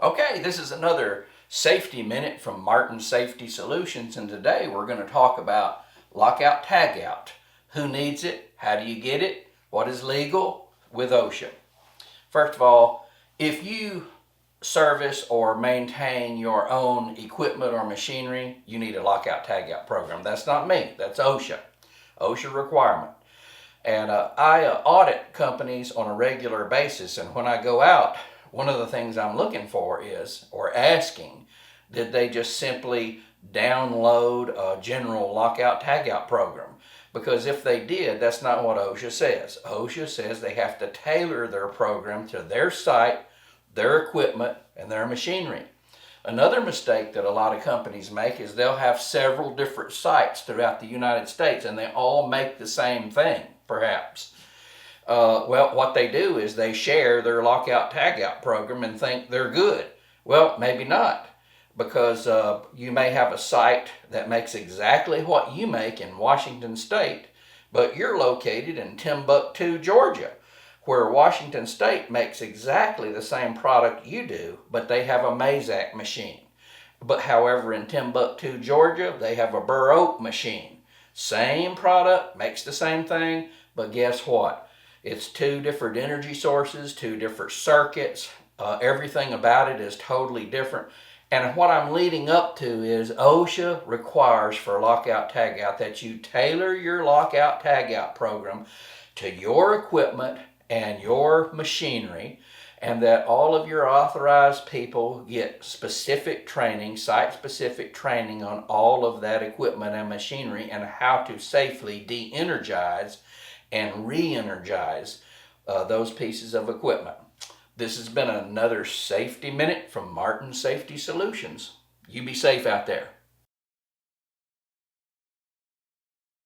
Okay, this is another safety minute from Martin Safety Solutions, and today we're going to talk about lockout tagout. Who needs it? How do you get it? What is legal with OSHA? First of all, if you service or maintain your own equipment or machinery, you need a lockout tagout program. That's not me, that's OSHA. OSHA requirement. And I audit companies on a regular basis, and when I go out, one of the things I'm looking for is, or asking, did they just simply download a general lockout tagout program? Because if they did, that's not what OSHA says. OSHA says they have to tailor their program to their site, their equipment, and their machinery. Another mistake that a lot of companies make is they'll have several different sites throughout the United States and they all make the same thing, perhaps. Well, what they do is they share their lockout tagout program and think they're good. Well, maybe not, because you may have a site that makes exactly what you make in Washington State, but you're located in Timbuktu, Georgia, where Washington State makes exactly the same product you do, but they have a Mazak machine. But however, in Timbuktu, Georgia, they have a Burr Oak machine. Same product, makes the same thing, but guess what? It's two different energy sources, two different circuits. Everything about it is totally different. And what I'm leading up to is OSHA requires for lockout tagout that you tailor your lockout tagout program to your equipment and your machinery, and that all of your authorized people get specific training, site-specific training on all of that equipment and machinery and how to safely de-energize and re-energize those pieces of equipment. This has been another Safety Minute from Martin Safety Solutions. You be safe out there.